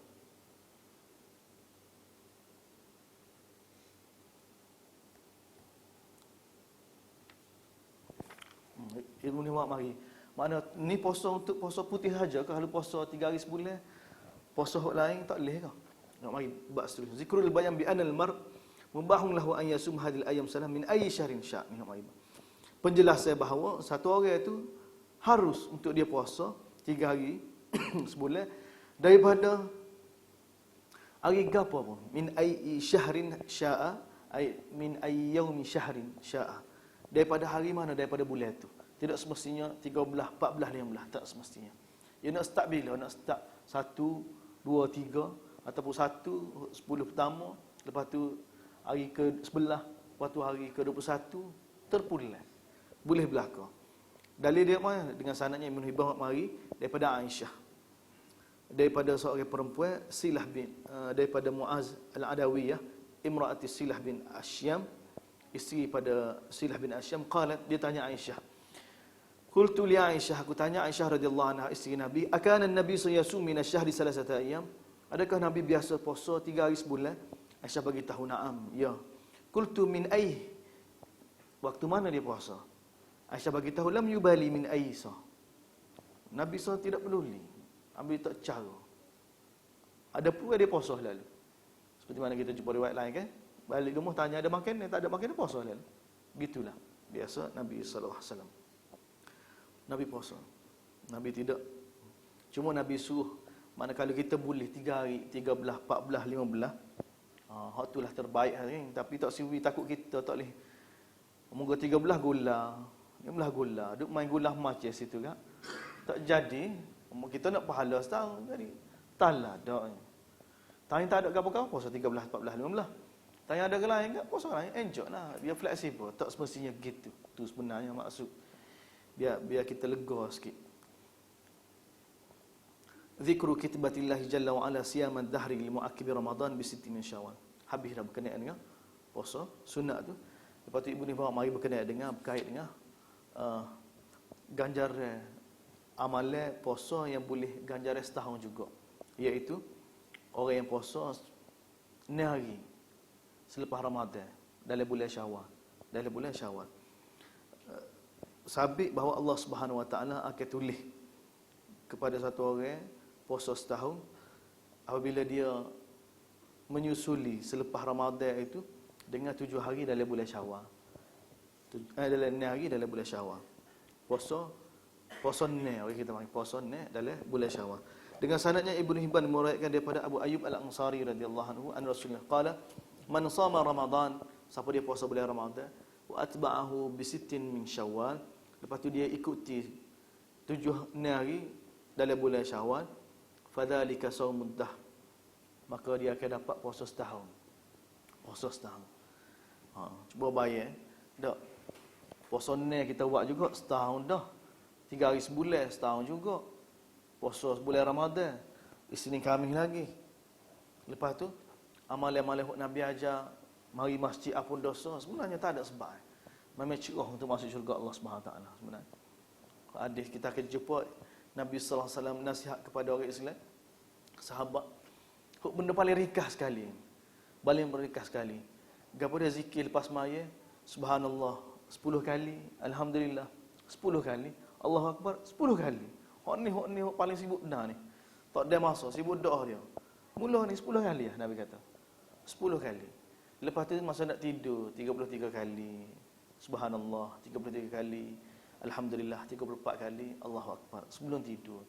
Ilmu ni bawa mari. Mana ni puasa untuk puasa putih saja ke? Kalau puasa 3 hari sebulan, puasa hak lain tak boleh ke? Nak mari bab seterusnya. Zikrul bayan bi annal mar mubahun lahu an yasum hadil ayyam salam min ayyi syahrin sya'. Ni mari. Penjelasan bahawa satu orang itu harus untuk dia puasa 3 hari sebulan daripada hari gapo pun, min ayyi syahrin sya'a, ay min ayyi yaumi syahrin sya'a, daripada hari mana daripada bulan itu. Tidak semestinya 13, 14, 15, tak semestinya. Dia nak start bila? Nak start 1, 2, 3 ataupun 1 10 pertama, lepas tu hari ke-11, lepas tu hari ke-21 terpulang. Boleh berlaku. Dalil dia mana? Dengan sanadnya Ibnu Hibban mari daripada Aisyah. Daripada seorang perempuan Silah bin daripada Muaz Al-Adawiyah, imraati Silah bin Asyam, isteri pada Silah bin Asyam, qalat, dia tanya Aisyah. Qultu li Aisyah, aku tanya Aisyah radhiyallahu anha, isteri Nabi, akana an-nabi sayasum min asy-syahri salasata ayyam? Adakah Nabi biasa puasa 3 hari sebulan? Aisyah bagi tahu, na'am, ya. Qultu min ayy? Waktu mana dia puasa? Aisyah bagi tahu, lam yubali min aysa. Nabi SAW tidak peduli. Nabi tak cara. Ada pula dia puasa lalu. Seperti mana kita jumpa riwayat lain kan? Balik rumah tanya ada makan, tak ada makan, puasa lah. Gitulah biasa Nabi sallallahu alaihi wasallam. Nabi puasa. Nabi tidak. Cuma Nabi suruh manakala kita boleh 3 hari, 13, 14, 15. Hak itulah terbaik hari. Tapi tak siwi takut kita tak boleh. Moga 13 gula, 15 gula, duk main gula macam situ kan. Tak jadi, kita nak pahala setahun jadi talah dak. Tanya tak ada apa-apa puasa 13, 14, 15. Tanya ada ke lain tak puasa lain, enjoy lah. Biar fleksibel, tak semestinya gitu. Tu sebenarnya maksud. Biar kita lega sikit. Zikru kitbatillahi jalla wa ala siyaman dahri li muakkibi Ramadan bi sitti min Syawal. Habis dah berkenaan dengan puasa sunat tu. Lepas tu ibu ni bawa mari berkenaan dengan berkait dengan ganjaran amalan puasa yang boleh ganjaran setahun juga. Iaitu orang yang puasa 6 hari selepas Ramadan dalam bulan Syawal. Dalam bulan Syawal. Sabit bahawa Allah Subhanahu Wa Taala akan tulis kepada satu orang puasa setahun apabila dia menyusuli selepas Ramadan itu dengan 7 hari dalam bulan Syawal. Dalam 6 hari dalam bulan Syawal. Puasa ne, orang kita panggil puasa ne dalam bulan Syawal. Dengan sanadnya Ibnu Hibban meriwayatkan daripada Abu Ayyub Al-Ansari radhiyallahu anhu an Rasulullah qala man shama Ramadan, siapa dia puasa bulan Ramadan wa atba'ahu bi sittin min Syawal, lepas tu dia ikuti 7 hari dalam bulan Syawal, fadzalika shaumud dahr, maka dia akan dapat puasa setahun. Puasa setahun. Cuba bayar dak. Puasa ni kita buat juga setahun dah. 3 hari sebulan setahun juga. Puasa sebulan Ramadan, Isnin Khamis lagi. Lepas tu amalan-amalan hak Nabi ajar, mari masjid apa dosa, sebenarnya tak ada sebab. Memang cerah untuk masuk syurga Allah Subhanahu taala sebenarnya. Hadis kita akan jumpa Nabi sallallahu alaihi wasallam nasihat kepada orang Islam, sahabat, hak benda paling ringkas sekali. Paling ringkas sekali. Gapo dia zikir lepas maya, subhanallah 10 kali, alhamdulillah 10 kali, Allahu akbar 10 kali. Hak ni hak paling sibuk benar ni. Tak ada masa sibuk doa dia. Mula ni 10 kali lah Nabi kata. 10 kali. Lepas tu masa nak tidur 33 kali. Subhanallah 33 kali. Alhamdulillah 34 kali. Allahu akbar sebelum tidur.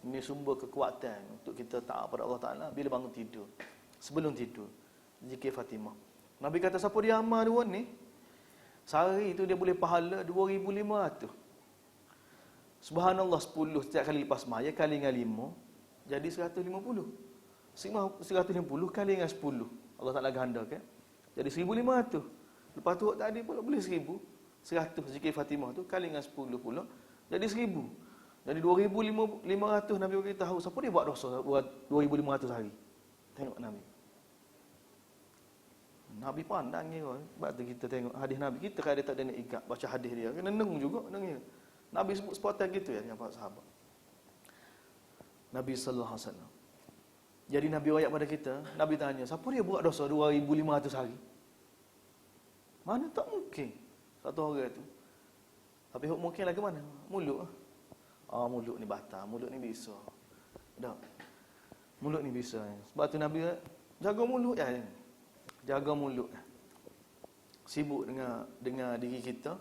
Ini sumber kekuatan untuk kita taat pada Allah Taala bila bangun tidur. Sebelum tidur. Zikir Fatimah. Nabi kata siapa dia amal dua ni, sehari tu dia boleh pahala 2500. Subhanallah 10 setiap kali lepas maya kali dengan 5 jadi 150. 150 kali dengan 10. Allah Taala gandakan. Jadi 1500. Lepas tu tadi pula boleh 1000. 100 zikir Fatimah tu kali dengan 10 pula jadi 1000. Jadi 2500 Nabi beritahu siapa dia buat dosa buat 2500 hari. Tengok Nabi. Nabi pandang ni kan. Sebab tu kita tengok hadis Nabi kita kan dia tak ada nak ikat baca hadis dia. Kena nengung juga dengar. Nabi sebut sepatah gitu ya dengan para sahabat. Nabi sallallahu alaihi wasallam. Jadi Nabi ayat pada kita, Nabi tanya, siapa dia buat dosa 2500 hari? Mana tak mungkin satu orang tu. Tapi hok mungkin lagi mana? Mulut. Mulut ni batal, mulut ni bisa. Dak. Mulut ni bisa. Sebab tu Nabi jaga mulut ya. Jaga mulut. Sibuk dengan diri kita,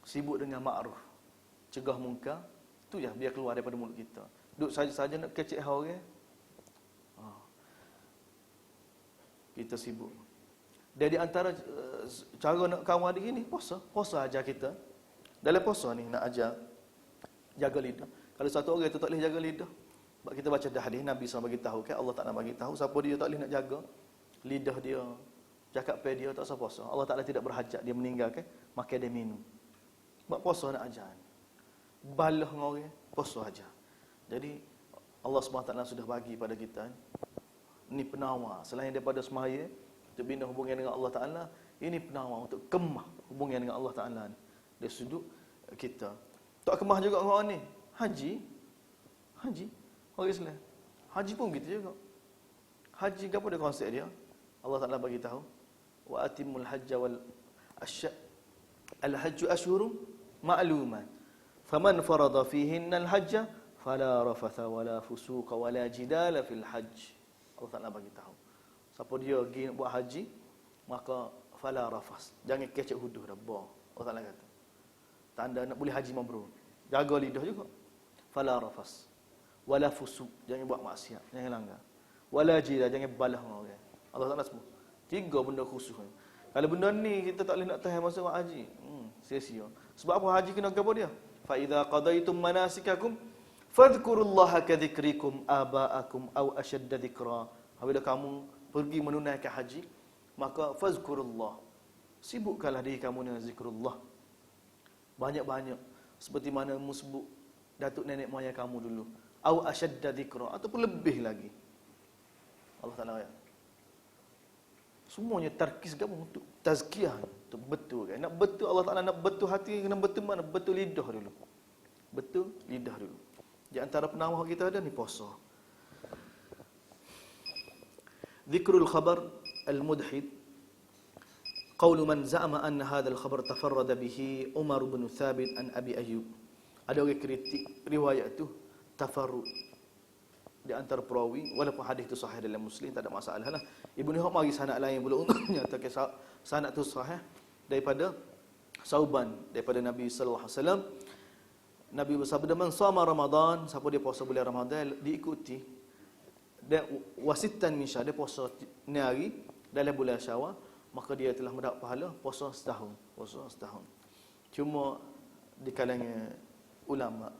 sibuk dengan makruf, cegah mungkar, tu je biar keluar daripada mulut kita. Duk saja-saja nak kecek orang. Kita sibuk. Dan di antara cara nak kawal diri ni puasa. Puasa ajar kita. Dalam puasa ni nak ajar jaga lidah. Kalau satu orang tu tak boleh jaga lidah, sebab kita baca dah hadis Nabi SAW bagi tahu kan, Allah Taala bagi tahu siapa dia tak boleh nak jaga lidah dia, cakap pe dia tak usah puasa. Allah Taala tidak berhajat dia meninggalkan makan dan minum. Sebab puasa nak ajar. Balah dengan orang puasa ajar. Jadi Allah SWT sudah bagi pada kita ni penawar selain daripada semaya untuk bina hubungan dengan Allah Taala, ini penawar untuk kemah hubungan dengan Allah Taala dari sudut kita. Tak kemah juga orang ni haji orang Islam. Haji pun gitu juga. Haji apa dia konsep dia? Allah Taala bagi tahu wa atimul hajja wal al-hajju ashhurun ma'lumat faman farada fihinna al-hajja fala rafatha wala fusuqa wala jidala fil hajj. Allah Taala bagi tahu siapa dia pergi nak buat haji, maka fala rafas. Jangan kecek huduh dah. Allah Taala kata. Tanda nak boleh haji mabrur. Jaga lidah juga. Fala rafas. Wala fusuq. Jangan buat maksiat, jangan langgar. Wala jira, jangan balah orang. Allah Taala sebut. 3 benda khusus. Kalau benda ni kita tak boleh nak tahan masa buat haji. Sia-sia. Sebab apa haji kena apa dia? Fa idza qadaytum manasikakum fadhkurullaha ka dzikrikum aba'akum aw ashadda dzikra. Apabila kamu pergi menunaikan haji, maka fazkurullah. Sibukkanlah diri kamu dengan zikrullah. Banyak-banyak seperti mana musbuk datuk nenek moyang kamu dulu. Aw ashadda dzikra, ataupun lebih lagi. Allah Taala ayat. Semuanya tarkis kamu untuk tazkiyah, untuk betul kan. Nak betul Allah Taala nak betul hati, kena betul mana? Betul lidah dulu. Betul lidah dulu. Di antara penawar kita ada ni puasa. Dzikrul khabar al-mudhid. Qaulu man za'ama anna hadha al-khabar tafarrada bihi Umar bin Thabit an Abi Ayyub. Ada orang kritik riwayat tu tafarrud di antara perawi, walaupun hadis itu sahih dalam Muslim, tak ada masalah lah. Ibnu Hisham mari sanad lain pula untuk nyatakan sanad tu sahih daripada Sauban, daripada Nabi sallallahu alaihi wasallam. Nabi bersabda, man shama Ramadan, siapa dia puasa bulan Ramadan diikuti dan wasittan min syahr, dia puasa ni hari dalam bulan Syawal, maka dia telah mendapat pahala puasa setahun, puasa setahun. Cuma di kalangan ulama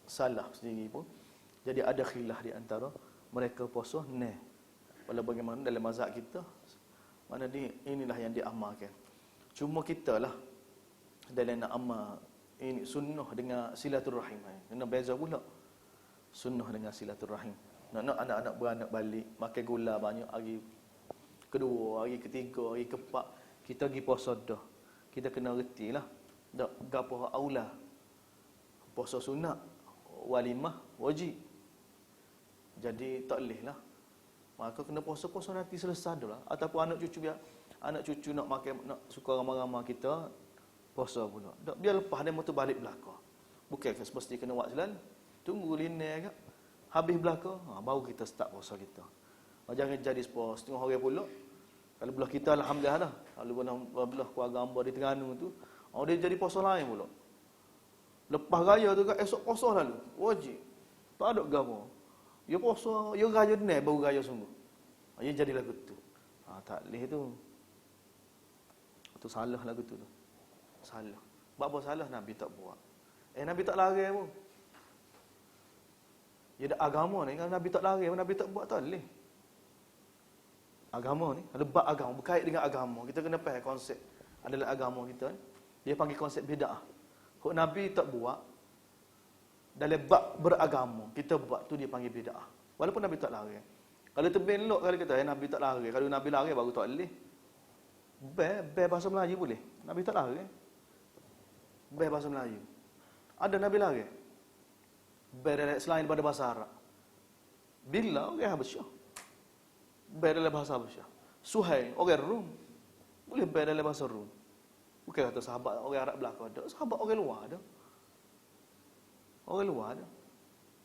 salaf sendiri pun jadi ada khilaf di antara mereka puasa ni. Walau bagaimana dalam mazhab kita, mana ni inilah yang diamalkan. Cuma kita lah dalam nak amal ini sunnah dengan silaturahim. Kena beza pula. Sunnah dengan silaturahim. Nak anak-anak beranak balik, makan gula banyak hari kedua, hari ketiga, hari keempat, kita pergi puasa dah. Kita kena retilah. Dak gapo aula. Puasa sunat, walimah wajib. Jadi tak boleh lah. Maka kena puasa-puasa nanti selesai dah lah. Ataupun anak cucu nak makan, nak suka ramai-ramai kita, puasa pula. Biar lepas dia motor balik belakang. Bukan semesti kena buat selalu. Tunggu linear kat. Habis belakang, baru kita start puasa kita. Jangan jadi setengah hari pula. Kalau belah kita alhamdulillah dah. Kalau belah keluarga hamba di Terengganu tu, dia jadi puasa lain pula. Lepas raya tu kat esok puasa lalu. Wajib. Tak ada gapo. Ya puasa, ya raya ni baru raya sungguh. Ya jadi lagu tu. Tak boleh tu. Tu salah lagu tu. Salah. Apa salah Nabi tak buat. Nabi tak larang pun. Ya dah agama ni kalau Nabi tak larang, Nabi tak buat tak boleh. Agama ni, ada bab agama berkait dengan agama. Kita kena faham konsep adalah agama kita ni. Dia panggil konsep bid'ah. Kalau Nabi tak buat dalam bab beragama, kita buat tu dia panggil bid'ah. Walaupun Nabi tak larang. Kalau terbelok kali kata Nabi tak larang. Kalau Nabi larang baru tak boleh. Bahasa Melayu boleh. Nabi tak larang. Bahasa Melayu. Ada Nabi larang. Selain daripada bahasa Arab. Bila orang Habasyah. Dalam bahasa Habasyah. Suhail orang Rum. Boleh dalam bahasa Rum. Bukan kata sahabat orang Arab belakang ada. Sahabat orang luar ada. Orang luar ada.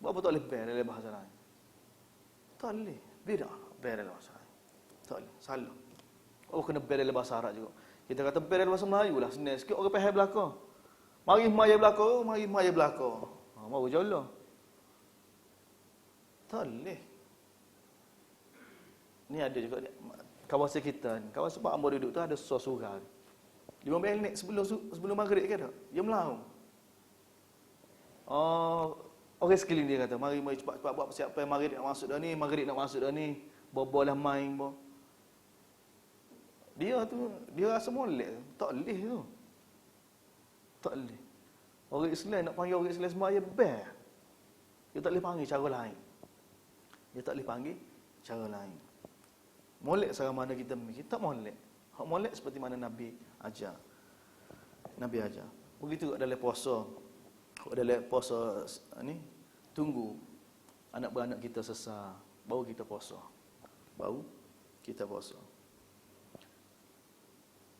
Buat apa tak boleh dalam bahasa lain? Tak boleh. Beda dalam bahasa lain. Tak boleh. Salah. Kena dalam bahasa Arab juga. Kita kata dalam bahasa Melayu lah. Senang sikit orang faham belakang. Mari maya belakang. Mari maya belakang. Mau jauh lah. Tak boleh. Ni ada juga kawasan kita ni. Kawasan Pak Ambo duduk tu ada surah 15 minit sebelum maghrib ke tak? Dia melaung. Orang sekeliling dia kata, mari cepat-cepat buat persiapan maghrib nak masuk dah ni, maghrib nak masuk dah ni. Bobolah main bo. Dia rasa molek. Tak boleh tu. Tak boleh. Orang Islam nak panggil orang Islam semua ayat best. Dia tak boleh panggil cara lain. Dia tak boleh panggil cara lain. Molek secara mana kita tak molek. Hak molek seperti mana Nabi ajar. Nabi ajar. Begitu juga dalam puasa. Dalam puasa ni tunggu anak beranak kita sesar baru kita puasa. Baru kita puasa.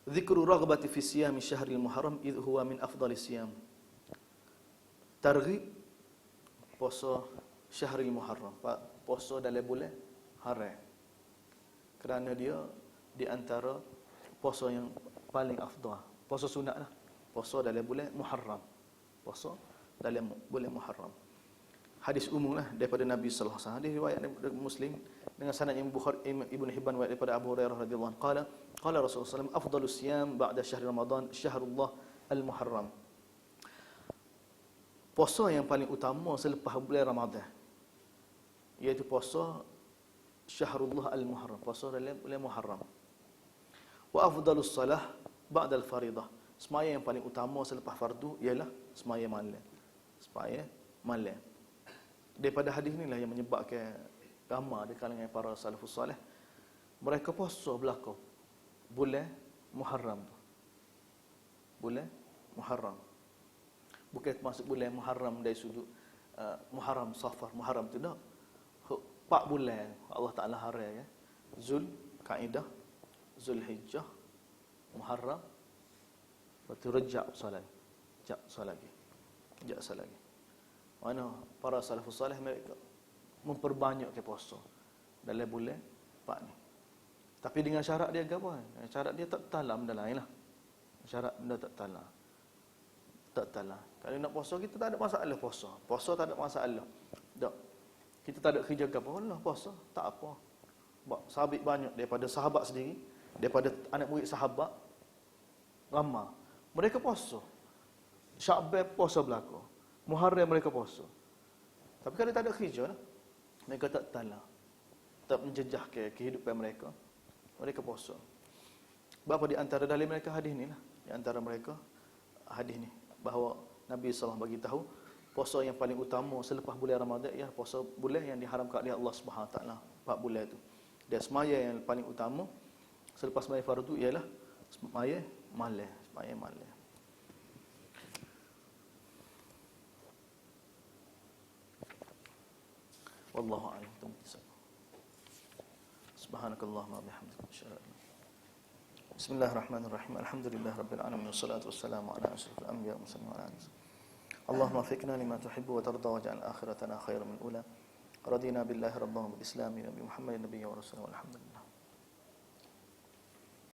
Dzikru raghbati fi siyam syahril muharram idh huwa min afdalis siyam. Targhib puasa syahril muharram. Puasa dalam bulan haram. Kerana dia di antara puasa yang paling afdal. Puasa sunat lah. Puasa dalam bulan Muharram. Puasa dalam bulan Muharram. Hadis umum lah daripada Nabi sallallahu alaihi wasallam. Hadis riwayat daripada Muslim dengan sanad yang Bukhari, Ibnu Hibban daripada Abu Hurairah radhiyallahu anhu qala qala Rasulullah sallallahu alaihi wasallam afdalus siyam ba'da syahr Ramadan syahrullah al-Muharram. Puasa yang paling utama selepas bulan Ramadan iaitu puasa syahrullah al-Muharram, puasa dalam bulan Muharram. Wa afdalus salah ba'da al-faridah. Semaya yang paling utama selepas fardu ialah semaya malam. Semaya malam. Daripada hadis inilah yang menyebabkan ramai di kalangan para salafus salih mereka puasa belaka bulan Muharram tu. Bulan Muharram. Bukan termasuk bulan Muharram dari sudut Muharram Safar, Muharram tu dak. 4 bulan Allah Taala haram ya. Zul Kaidah, Zulhijjah, Muharram, lepas Rajab salat. Rajab salat. Mana para salafus salih mereka memperbanyak ke puasa dalam bulan 4 ni. Tapi dengan syarat dia apa? Syarat dia tak talam dah lain lah. Syarat benda tak talam. Tak talam. Kalau nak puasa kita tak ada masalah puasa. Puasa tak ada masalah. Tak. Kita tak ada kerja ke apa. Allah puasa tak apa. Sahabat banyak daripada sahabat sendiri, daripada anak murid sahabat ramai. Mereka puasa. Sya'ban puasa belaka. Muharram mereka puasa. Tapi kalau tak ada kerja lah, mereka tak talah. Tak menjejah ke kehidupan mereka. Mereka puasa. Berapa di antara dalil mereka hadis ni lah. Di antara mereka hadis ni bahawa Nabi SAW bagi tahu puasa yang paling utama selepas bulan Ramadan ialah puasa bulan yang diharamkan oleh Allah Subhanahu Taala, 4 bulan itu. Dan semaya yang paling utama selepas semaya fardu ialah semaya malam, semaya malam. Wallahu a'lam. Subhanakallahumma wa bihamdika asyhadu an la ilaha illa anta. Bismillahirrahmanirrahim. Alhamdulillahirabbil alamin wassalatu wassalamu ala asyrafil anbiya'i wal mursalin wa ala alihi. Allahumma waffiqna lima tuhibbu wa tarda waj'al akhiratana khairan min ula. Radina billahi rabban wa bil islami nabi Muhammadin nabiyyan wa rasulan walhamdulillah.